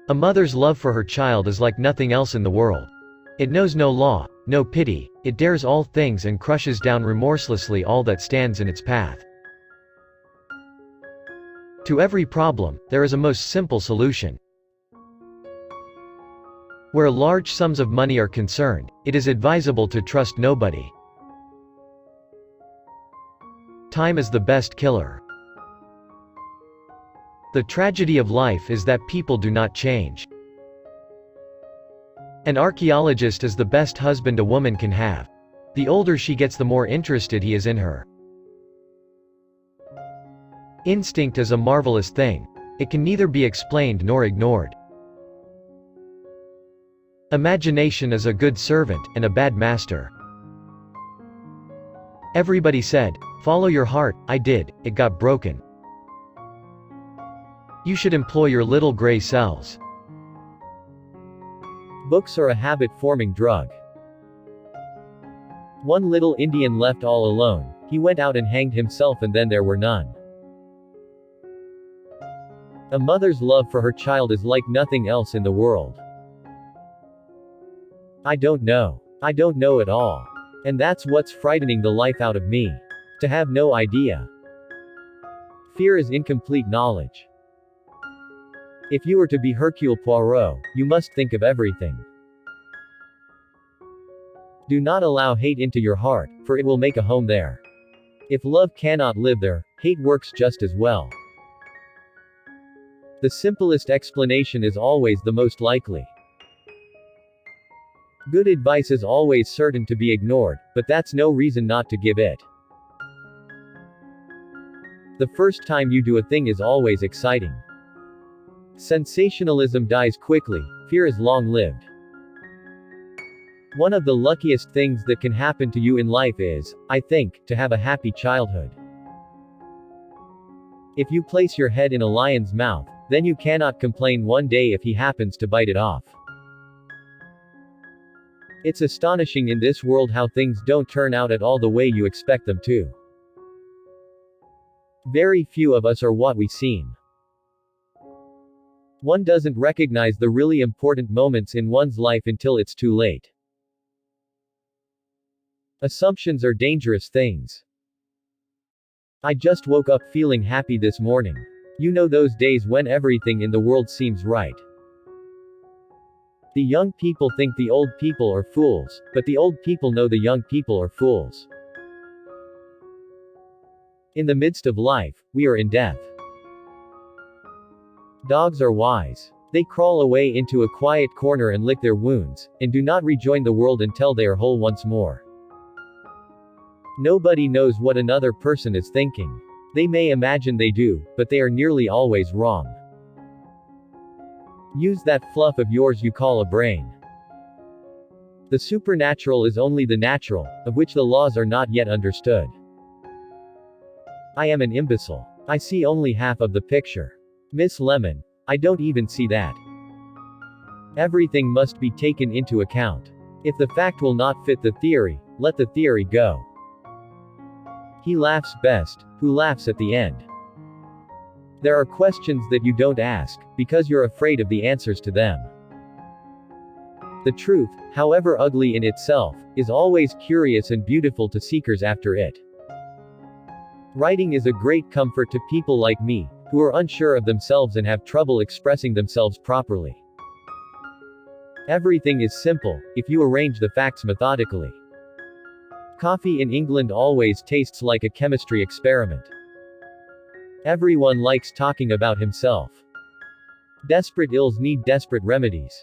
A mother's love for her child is like nothing else in the world. It knows no law, no pity, it dares all things and crushes down remorselessly all that stands in its path. To every problem, there is a most simple solution. Where large sums of money are concerned, it is advisable to trust nobody. Time is the best killer. The tragedy of life is that people do not change. An archaeologist is the best husband a woman can have. The older she gets, the more interested he is in her. Instinct is a marvelous thing. It can neither be explained nor ignored. Imagination is a good servant, and a bad master. Everybody said, "Follow your heart," I did, it got broken. You should employ your little gray cells. Books are a habit-forming drug. One little Indian left all alone, he went out and hanged himself, and then there were none. A mother's love for her child is like nothing else in the world. I don't know. I don't know at all. And that's what's frightening the life out of me. To have no idea. Fear is incomplete knowledge. If you were to be Hercule Poirot, you must think of everything. Do not allow hate into your heart, for it will make a home there. If love cannot live there, hate works just as well. The simplest explanation is always the most likely. Good advice is always certain to be ignored, but that's no reason not to give it. The first time you do a thing is always exciting. Sensationalism dies quickly, fear is long-lived. One of the luckiest things that can happen to you in life is, I think, to have a happy childhood. If you place your head in a lion's mouth, then you cannot complain one day if he happens to bite it off. It's astonishing in this world how things don't turn out at all the way you expect them to. Very few of us are what we seem. One doesn't recognize the really important moments in one's life until it's too late. Assumptions are dangerous things. I just woke up feeling happy this morning. You know those days when everything in the world seems right. The young people think the old people are fools, but the old people know the young people are fools. In the midst of life, we are in death. Dogs are wise. They crawl away into a quiet corner and lick their wounds, and do not rejoin the world until they are whole once more. Nobody knows what another person is thinking. They may imagine they do, but they are nearly always wrong. Use that fluff of yours you call a brain. The supernatural is only the natural, of which the laws are not yet understood. I am an imbecile. I see only half of the picture. Miss Lemon, I don't even see that. Everything must be taken into account. If the fact will not fit the theory, let the theory go. He laughs best, who laughs at the end. There are questions that you don't ask, because you're afraid of the answers to them. The truth, however ugly in itself, is always curious and beautiful to seekers after it. Writing is a great comfort to people like me, who are unsure of themselves and have trouble expressing themselves properly. Everything is simple, if you arrange the facts methodically. Coffee in England always tastes like a chemistry experiment. Everyone likes talking about himself. Desperate ills need desperate remedies.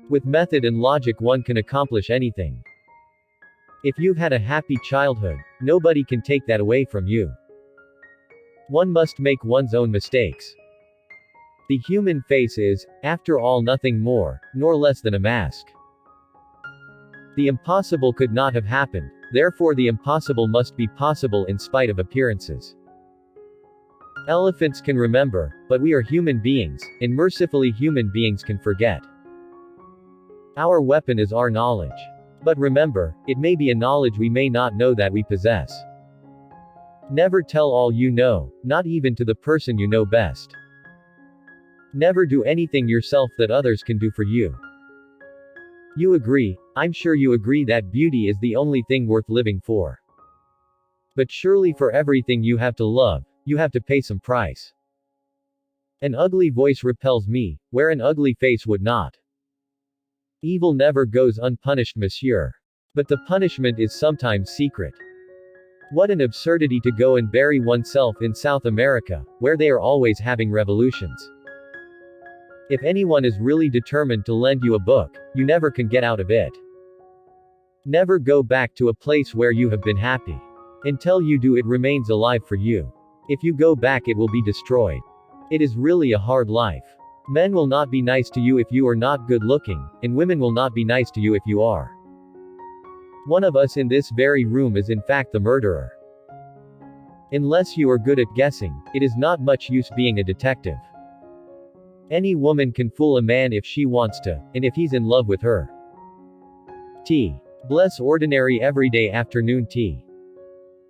With method and logic one can accomplish anything. If you've had a happy childhood, nobody can take that away from you. One must make one's own mistakes. The human face is, after all, nothing more, nor less than a mask. The impossible could not have happened, therefore the impossible must be possible in spite of appearances. Elephants can remember, but we are human beings, and mercifully human beings can forget. Our weapon is our knowledge. But remember, it may be a knowledge we may not know that we possess. Never tell all you know, not even to the person you know best. Never do anything yourself that others can do for you. You agree, I'm sure you agree that beauty is the only thing worth living for. But surely for everything you have to love, you have to pay some price. An ugly voice repels me, where an ugly face would not. Evil never goes unpunished, monsieur. But the punishment is sometimes secret. What an absurdity to go and bury oneself in South America, where they are always having revolutions. If anyone is really determined to lend you a book, you never can get out of it. Never go back to a place where you have been happy. Until you do, it remains alive for you. If you go back, it will be destroyed. It is really a hard life. Men will not be nice to you if you are not good looking, and women will not be nice to you if you are. One of us in this very room is in fact the murderer. Unless you are good at guessing, it is not much use being a detective. Any woman can fool a man if she wants to, and if he's in love with her. Tea. Bless ordinary everyday afternoon tea.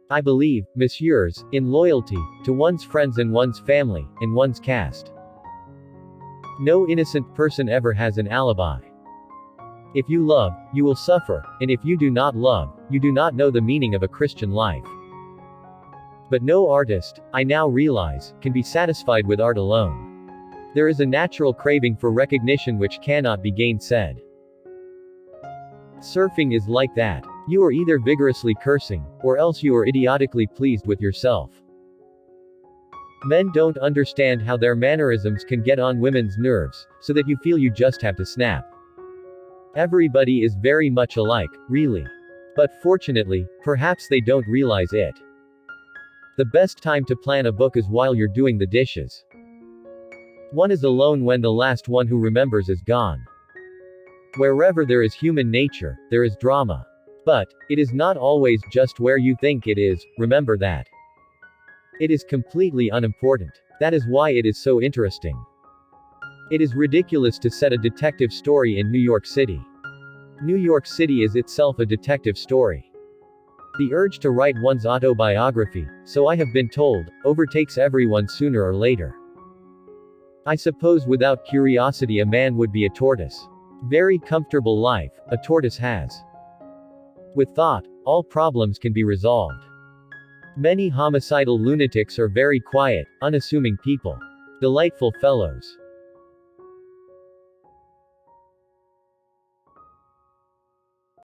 I believe, messieurs, in loyalty, to one's friends and one's family, and one's caste. No innocent person ever has an alibi. If you love, you will suffer, and if you do not love, you do not know the meaning of a Christian life. But no artist, I now realize, can be satisfied with art alone. There is a natural craving for recognition which cannot be gainsaid. Surfing is like that. You are either vigorously cursing, or else you are idiotically pleased with yourself. Men don't understand how their mannerisms can get on women's nerves, so that you feel you just have to snap. Everybody is very much alike, really. But fortunately, perhaps they don't realize it. The best time to plan a book is while you're doing the dishes. One is alone when the last one who remembers is gone. Wherever there is human nature, there is drama. But, it is not always just where you think it is, remember that. It is completely unimportant. That is why it is so interesting. It is ridiculous to set a detective story in New York City. New York City is itself a detective story. The urge to write one's autobiography, so I have been told, overtakes everyone sooner or later. I suppose without curiosity a man would be a tortoise. Very comfortable life, a tortoise has. With thought, all problems can be resolved. Many homicidal lunatics are very quiet, unassuming people. Delightful fellows.